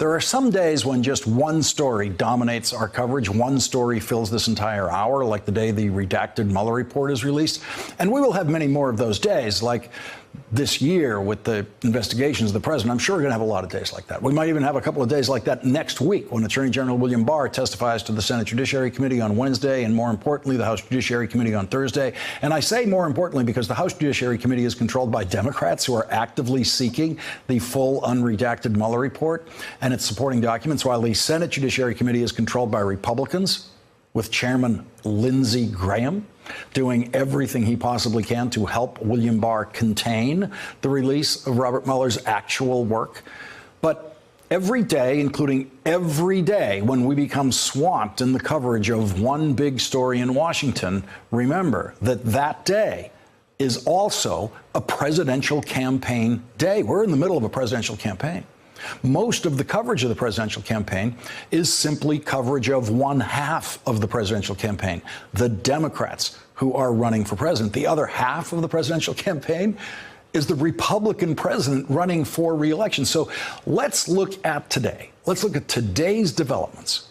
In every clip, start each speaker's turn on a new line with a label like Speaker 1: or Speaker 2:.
Speaker 1: There are some days when just one story dominates our coverage. One story fills this entire hour, like the day the redacted Mueller report is released. And we will have many more of those days, like this year with the investigations of the president. I'm sure we're going to have a lot of days like that. We might even have a couple of days like that next week when Attorney General William Barr testifies to the Senate Judiciary Committee on Wednesday and, more importantly, the House Judiciary Committee on Thursday. And I say more importantly because the House Judiciary Committee is controlled by Democrats who are actively seeking the full unredacted Mueller report and its supporting documents, while the Senate Judiciary Committee is controlled by Republicans with Chairman Lindsey Graham doing everything he possibly can to help William Barr contain the release of Robert Mueller's actual work. But every day, including every day when we become swamped in the coverage of one big story in Washington, remember that that day is also a presidential campaign day. We're in the middle of a presidential campaign. Most of the coverage of the presidential campaign is simply coverage of one half of the presidential campaign, the Democrats who are running for president. The other half of the presidential campaign is the Republican president running for re-election. So let's look at today. Let's look at today's developments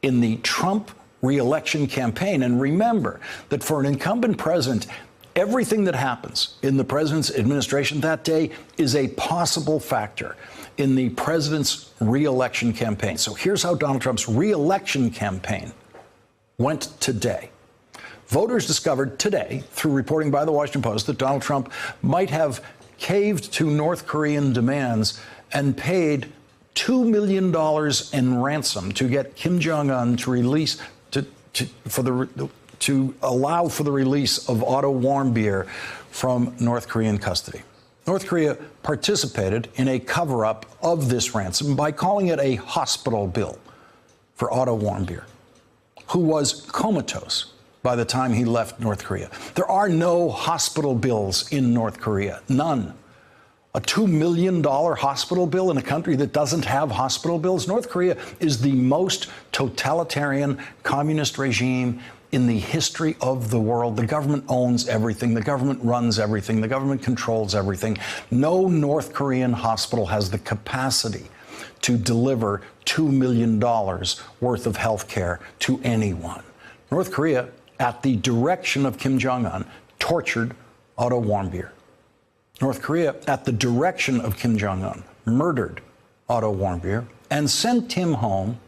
Speaker 1: in the Trump re-election campaign. And remember that for an incumbent president, everything that happens in the president's administration that day is a possible factor in the president's re-election campaign. So here's how Donald Trump's re-election campaign went today. Voters discovered today, through reporting by the Washington Post, that Donald Trump might have caved to North Korean demands and paid $2 million in ransom to get Kim Jong-un to release to allow for the release of Otto Warmbier from North Korean custody. North Korea participated in a cover-up of this ransom by calling it a hospital bill for Otto Warmbier, who was comatose by the time he left North Korea. There are no hospital bills in North Korea, none. A $2 million hospital bill in a country that doesn't have hospital bills? North Korea is the most totalitarian communist regime in the history of the world. The government owns everything. The government runs everything. The government controls everything. No North Korean hospital has the capacity to deliver $2 million worth of health care to anyone. North Korea, at the direction of Kim Jong-un, tortured Otto Warmbier. North Korea, at the direction of Kim Jong-un, murdered Otto Warmbier and sent him home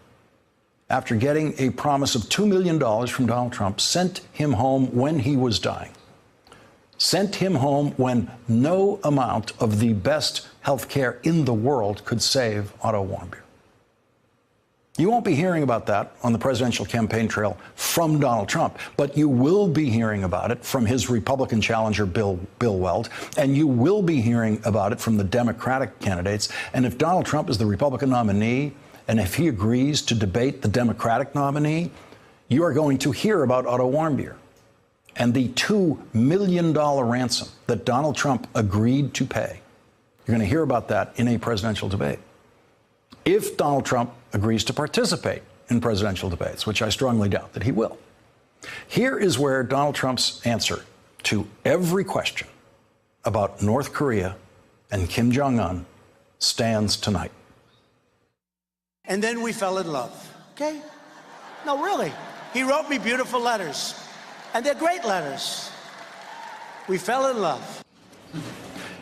Speaker 1: after getting a promise of $2 million from Donald Trump, sent him home when he was dying. Sent him home when no amount of the best health care in the world could save Otto Warmbier. You won't be hearing about that on the presidential campaign trail from Donald Trump, but you will be hearing about it from his Republican challenger, Bill Weld, and you will be hearing about it from the Democratic candidates. And if Donald Trump is the Republican nominee, and if he agrees to debate the Democratic nominee, you are going to hear about Otto Warmbier and the $2 million ransom that Donald Trump agreed to pay. You're going to hear about that in a presidential debate. If Donald Trump agrees to participate in presidential debates, which I strongly doubt that he will, here is where Donald Trump's answer to every question about North Korea and Kim Jong-un stands tonight.
Speaker 2: And then we fell in love, okay? No, really. He wrote me beautiful letters, and they're great letters. We fell in love.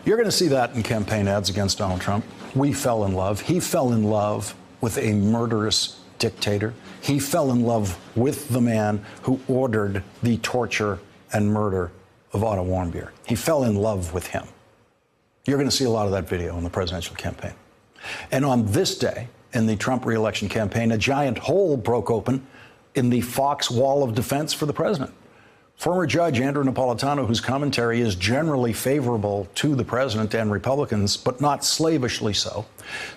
Speaker 1: You're going to see that in campaign ads against Donald Trump. We fell in love. He fell in love with a murderous dictator. He fell in love with the man who ordered the torture and murder of Otto Warmbier. He fell in love with him. You're going to see a lot of that video in the presidential campaign. And on this day, in the Trump re-election campaign, a giant hole broke open in the Fox wall of defense for the president. Former Judge Andrew Napolitano, whose commentary is generally favorable to the president and Republicans, but not slavishly so,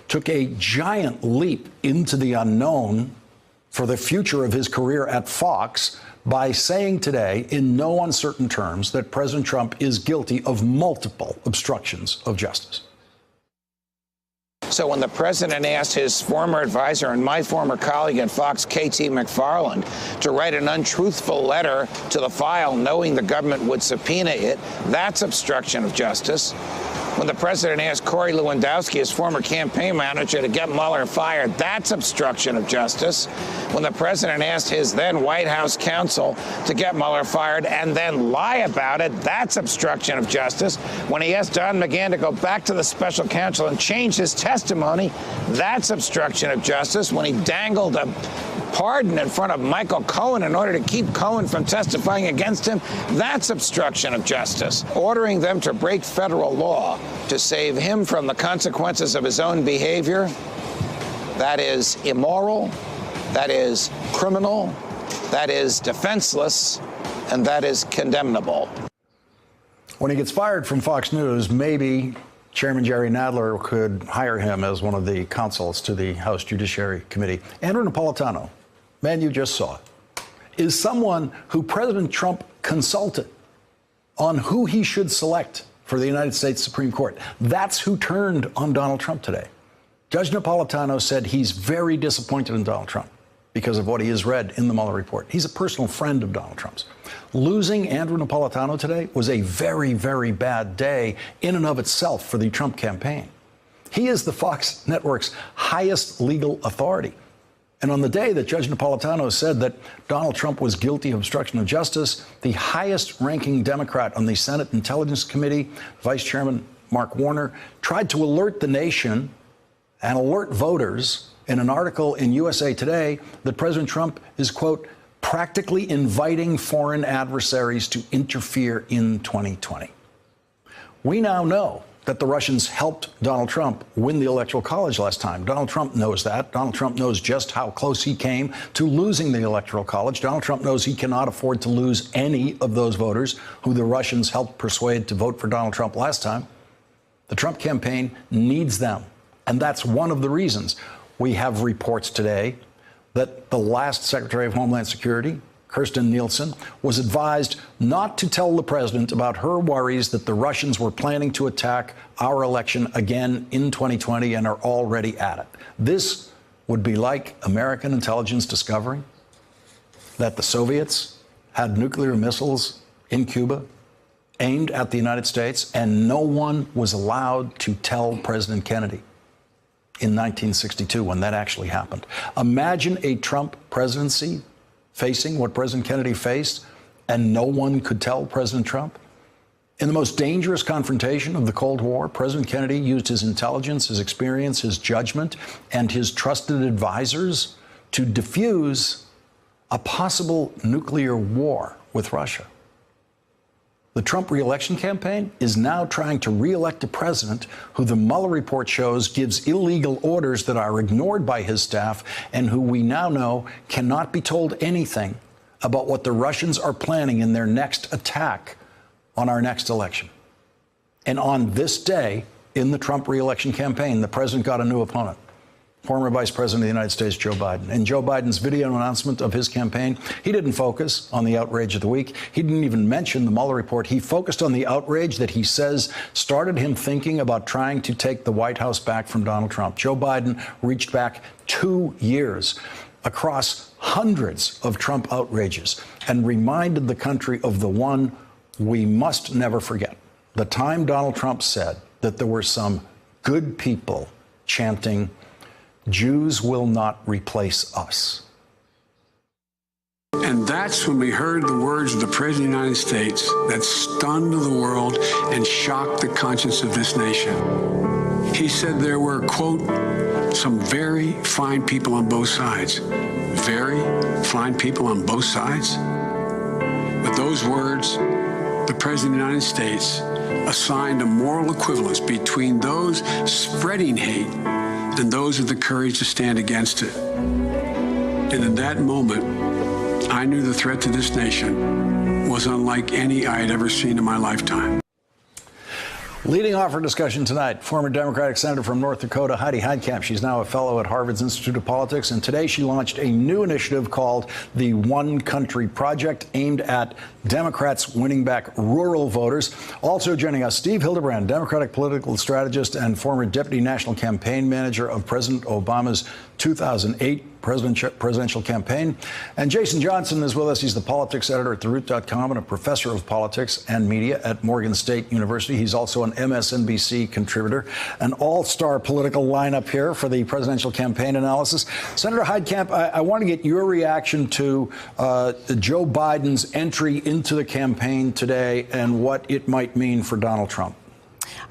Speaker 1: took a giant leap into the unknown for the future of his career at Fox by saying today, in no uncertain terms, that President Trump is guilty of multiple obstructions of justice.
Speaker 3: So when the president asked his former advisor and my former colleague at Fox, K.T. McFarland, to write an untruthful letter to the file knowing the government would subpoena it, that's obstruction of justice. When the president asked Corey Lewandowski, his former campaign manager, to get Mueller fired, that's obstruction of justice. When the president asked his then White House counsel to get Mueller fired and then lie about it, that's obstruction of justice. When he asked Don McGahn to go back to the special counsel and change his testimony, that's obstruction of justice. When he dangled a pardon in front of Michael Cohen in order to keep Cohen from testifying against him, that's obstruction of justice. Ordering them to break federal law to save him from the consequences of his own behavior, that is immoral, that is criminal, that is defenseless, and that is condemnable.
Speaker 1: When he gets fired from Fox News, maybe Chairman Jerry Nadler could hire him as one of the counsels to the House Judiciary Committee. Andrew Napolitano, man you just saw, is someone who President Trump consulted on who he should select for the United States Supreme Court. That's who turned on Donald Trump today. Judge Napolitano said he's very disappointed in Donald Trump because of what he has read in the Mueller report. He's a personal friend of Donald Trump's. Losing Andrew Napolitano today was a very, very bad day in and of itself for the Trump campaign. He is the Fox network's highest legal authority. And on the day that Judge Napolitano said that Donald Trump was guilty of obstruction of justice, the highest-ranking Democrat on the Senate Intelligence Committee, Vice Chairman Mark Warner, tried to alert the nation and alert voters in an article in USA Today that President Trump is, quote, practically inviting foreign adversaries to interfere in 2020. We now know that the Russians helped Donald Trump win the Electoral College last time. Donald Trump knows that. Donald Trump knows just how close he came to losing the Electoral College. Donald Trump knows he cannot afford to lose any of those voters who the Russians helped persuade to vote for Donald Trump last time. The Trump campaign needs them. And that's one of the reasons we have reports today that the last Secretary of Homeland Security, Kirstjen Nielsen, was advised not to tell the president about her worries that the Russians were planning to attack our election again in 2020 and are already at it. This would be like American intelligence discovering that the Soviets had nuclear missiles in Cuba aimed at the United States, and no one was allowed to tell President Kennedy in 1962 when that actually happened. Imagine a Trump presidency facing what President Kennedy faced, and no one could tell President Trump. In the most dangerous confrontation of the Cold War, President Kennedy used his intelligence, his experience, his judgment, and his trusted advisors to defuse a possible nuclear war with Russia. The Trump re-election campaign is now trying to re-elect a president who the Mueller report shows gives illegal orders that are ignored by his staff and who we now know cannot be told anything about what the Russians are planning in their next attack on our next election. And on this day in the Trump re-election campaign, the president got a new opponent. Former Vice President of the United States, Joe Biden. In Joe Biden's video announcement of his campaign, he didn't focus on the outrage of the week. He didn't even mention the Mueller report. He focused on the outrage that he says started him thinking about trying to take the White House back from Donald Trump. Joe Biden reached back 2 years across hundreds of Trump outrages and reminded the country of the one we must never forget. The time Donald Trump said that there were some good people chanting, "Jews will not replace us."
Speaker 4: And that's when we heard the words of the President of the United States that stunned the world and shocked the conscience of this nation. He said there were, quote, some very fine people on both sides. Very fine people on both sides? With those words, the President of the United States assigned a moral equivalence between those spreading hate and those with the courage to stand against it. And in that moment, I knew the threat to this nation was unlike any I had ever seen in my lifetime.
Speaker 1: Leading off our discussion tonight, former Democratic Senator from North Dakota, Heidi Heitkamp. She's now a fellow at Harvard's Institute of Politics, and today she launched a new initiative called the One Country Project, aimed at Democrats winning back rural voters. Also joining us, Steve Hildebrand, Democratic political strategist and former deputy national campaign manager of President Obama's 2008 presidential campaign. And Jason Johnson is with us. He's the politics editor at TheRoot.com and a professor of politics and media at Morgan State University. He's also an MSNBC contributor, an all-star political lineup here for the presidential campaign analysis. Senator Heitkamp, I want to get your reaction to Joe Biden's entry into the campaign today and what it might mean for Donald Trump.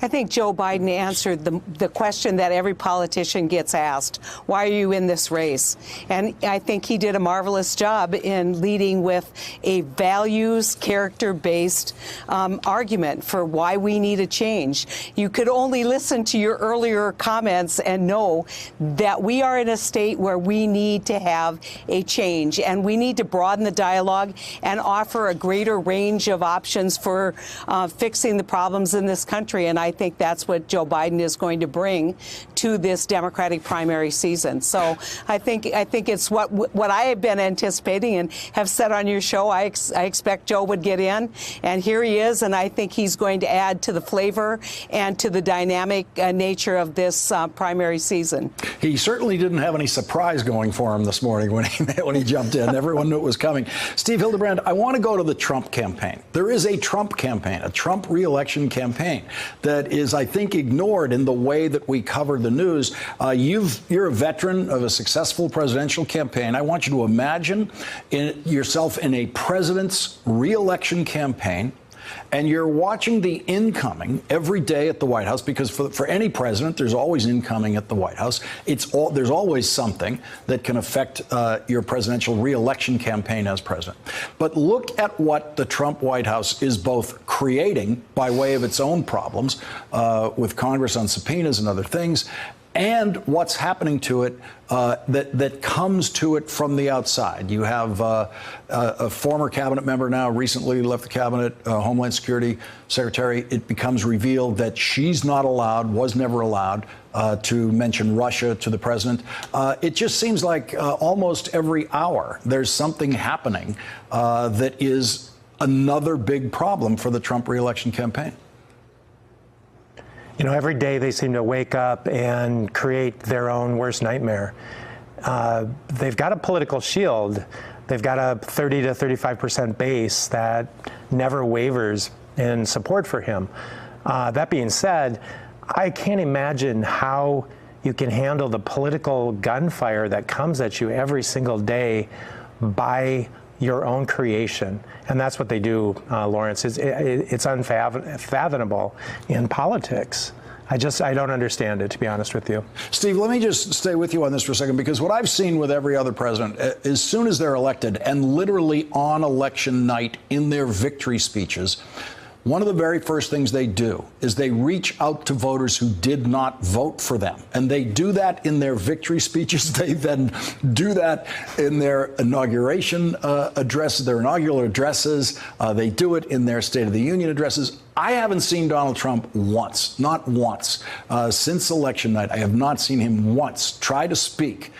Speaker 5: I think Joe Biden answered the question that every politician gets asked. Why are you in this race? And I think he did a marvelous job in leading with a values, character-based argument for why we need a change. You could only listen to your earlier comments and know that we are in a state where we need to have a change, and we need to broaden the dialogue and offer a greater range of options for fixing the problems in this country. And I think that's what Joe Biden is going to bring to this Democratic primary season. So I think it's what I have been anticipating and have said on your show. I expect Joe would get in, and here he is, and I think he's going to add to the flavor and to the dynamic nature of this primary season.
Speaker 1: He certainly didn't have any surprise going for him this morning when he jumped in. Everyone knew it was coming. Steve Hildebrand, I want to go to the Trump campaign. There is a Trump campaign, a Trump re-election campaign that is, I think, ignored in the way that we cover the news. You're a veteran of a successful presidential campaign. I want you to imagine yourself in a president's re-election campaign, and you're watching the incoming every day at the White House, because for any president, there's always incoming at the White House. There's always something that can affect your presidential re-election campaign as president. But look at what the Trump White House is both creating by way of its own problems with Congress on subpoenas and other things, and what's happening to it that comes to it from the outside. You have a former cabinet member now recently left the cabinet, Homeland Security Secretary. It becomes revealed that she's not allowed, was never allowed, to mention Russia to the president. It just seems like almost every hour there's something happening that is another big problem for the Trump re-election campaign.
Speaker 6: You know, every day they seem to wake up and create their own worst nightmare. They've got a political shield. They've got a 30 to 35% base that never wavers in support for him. That being said, I can't imagine how you can handle the political gunfire that comes at you every single day by your own creation. And that's what they do, Lawrence. It's unfathomable in politics. I don't understand it, to be honest with you.
Speaker 1: Steve, let me just stay with you on this for a second, because what I've seen with every other president, as soon as they're elected and literally on election night in their victory speeches, one of the very first things they do is they reach out to voters who did not vote for them. And they do that in their victory speeches. They then do that in their inauguration addresses, their inaugural addresses. They do it in their State of the Union addresses. I haven't seen Donald Trump once, not once, since election night. I have not seen him once try to speak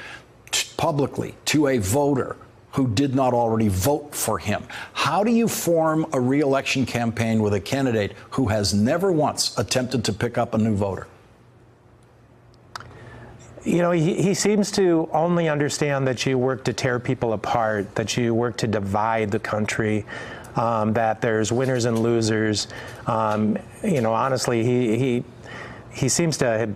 Speaker 1: publicly to a voter who did not already vote for him. How do you form a re-election campaign with a candidate who has never once attempted to pick up a new voter?
Speaker 6: You know, he seems to only understand that you work to tear people apart, that you work to divide the country, that there's winners and losers. You know, honestly, he seems to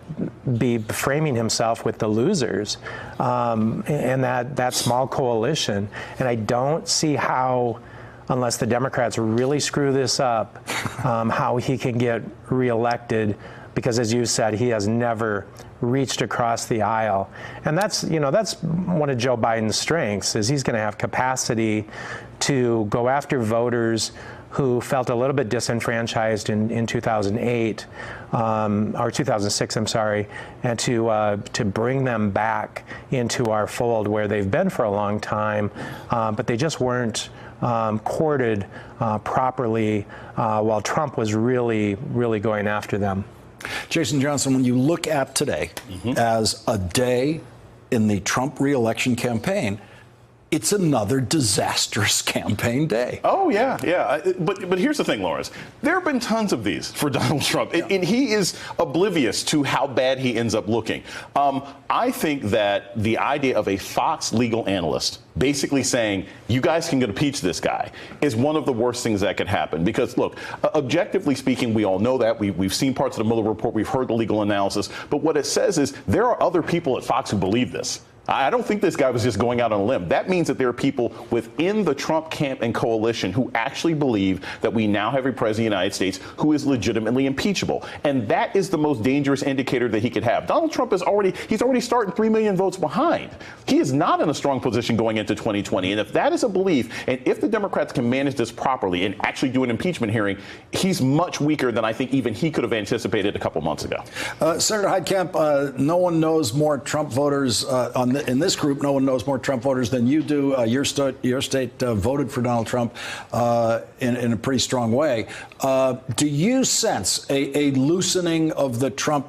Speaker 6: be framing himself with the losers and that small coalition. And I don't see how, unless the Democrats really screw this up, how he can get reelected, because, as you said, he has never reached across the aisle. And that's one of Joe Biden's strengths, is he's going to have capacity to go after voters who felt a little bit disenfranchised in 2008 or 2006, I'm sorry, and to bring them back into our fold where they've been for a long time, but they just weren't courted properly while Trump was really, really going after them.
Speaker 1: Jason Johnson, when you look at today as a day in the Trump re-election campaign, it's another disastrous campaign day.
Speaker 7: Oh, yeah, yeah. But here's the thing, Lawrence. There have been tons of these for Donald Trump, and he is oblivious to how bad he ends up looking. I think that the idea of a Fox legal analyst basically saying, you guys can impeach this guy, is one of the worst things that could happen. Because, look, objectively speaking, we all know that. We've seen parts of the Mueller report. We've heard the legal analysis. But what it says is there are other people at Fox who believe this. I don't think this guy was just going out on a limb. That means that there are people within the Trump camp and coalition who actually believe that we now have a president of the United States who is legitimately impeachable. And that is the most dangerous indicator that he could have. Donald Trump he's already starting 3 million votes behind. He is not in a strong position going into 2020. And if that is a belief, and if the Democrats can manage this properly and actually do an impeachment hearing, he's much weaker than I think even he could have anticipated a couple months ago.
Speaker 1: Senator Heitkamp, no one knows more Trump voters in this group. No one knows more Trump voters than you do. Your state voted for Donald Trump in a pretty strong way. Do you sense a loosening of the Trump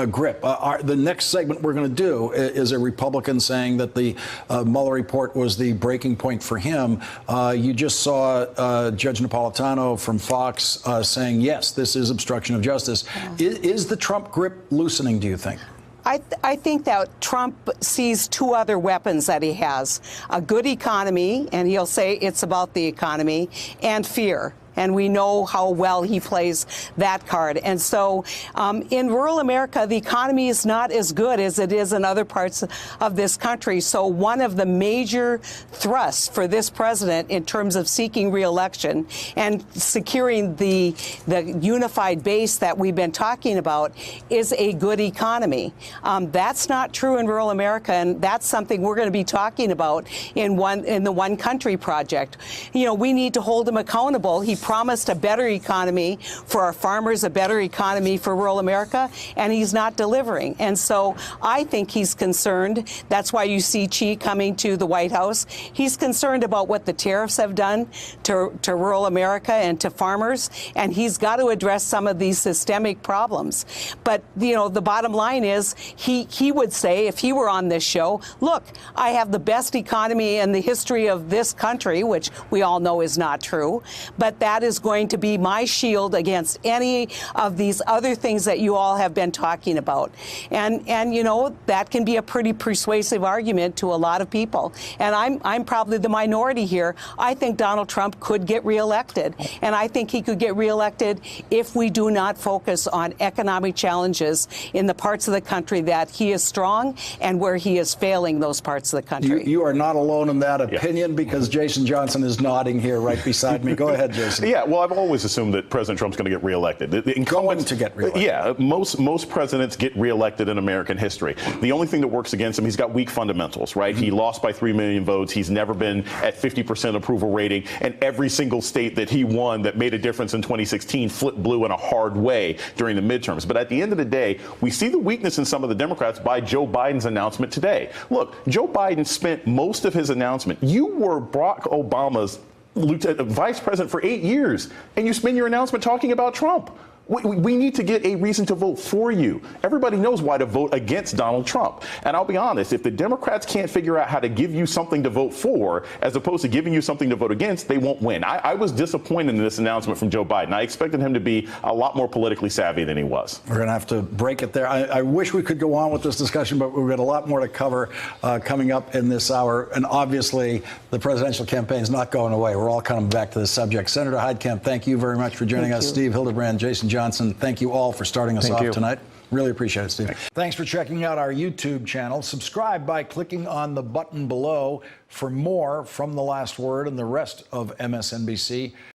Speaker 1: grip? The next segment we're going to do is a Republican saying that the Mueller report was the breaking point for him. You just saw Judge Napolitano from Fox saying, yes, this is obstruction of justice. Is the Trump grip loosening, do you think?
Speaker 5: I think that Trump sees two other weapons that he has: a good economy, and he'll say it's about the economy, and fear. And we know how well he plays that card. And so in rural America, the economy is not as good as it is in other parts of this country. So one of the major thrusts for this president in terms of seeking re-election and securing the unified base that we've been talking about is a good economy. That's not true in rural America, and that's something we're going to be talking about in the One Country Project. You know, we need to hold him accountable. He promised a better economy for our farmers, a better economy for rural America, and he's not delivering. And so I think he's concerned. That's why you see Xi coming to the White House. He's concerned about what the tariffs have done to rural America and to farmers, and he's got to address some of these systemic problems. But, you know, the bottom line is he would say, if he were on this show, look, I have the best economy in the history of this country, which we all know is not true, but that is going to be my shield against any of these other things that you all have been talking about. And you know, that can be a pretty persuasive argument to a lot of people. And I'm probably the minority here. I think Donald Trump could get reelected. And I think he could get reelected if we do not focus on economic challenges in the parts of the country that he is strong and where he is failing those parts of the country.
Speaker 1: You are not alone in that opinion, because Jason Johnson is nodding here right beside me. Go ahead, Jason.
Speaker 7: Yeah, well, I've always assumed that President Trump's going to get reelected.
Speaker 1: Going to get reelected.
Speaker 7: Yeah, most presidents get reelected in American history. The only thing that works against him, he's got weak fundamentals, right? He lost by 3 million votes. He's never been at 50% approval rating. And every single state that he won that made a difference in 2016 flipped blue in a hard way during the midterms. But at the end of the day, we see the weakness in some of the Democrats by Joe Biden's announcement today. Look, Joe Biden spent most of his announcement. You were Barack Obama's vice president for 8 years, and you spend your announcement talking about Trump. We need to get a reason to vote for you. Everybody knows why to vote against Donald Trump. And I'll be honest, if the Democrats can't figure out how to give you something to vote for, as opposed to giving you something to vote against, they won't win. I was disappointed in this announcement from Joe Biden. I expected him to be a lot more politically savvy than he was.
Speaker 1: We're going to have to break it there. I wish we could go on with this discussion, but we've got a lot more to cover coming up in this hour. And obviously, the presidential campaign is not going away. We're all coming back to the subject. Senator Heitkamp, thank you very much for joining us. Steve Hildebrand, Jason Johnson, thank you all for starting us off tonight. Really appreciate it, Steve. Thanks for checking out our YouTube channel. Subscribe by clicking on the button below for more from The Last Word and the rest of MSNBC.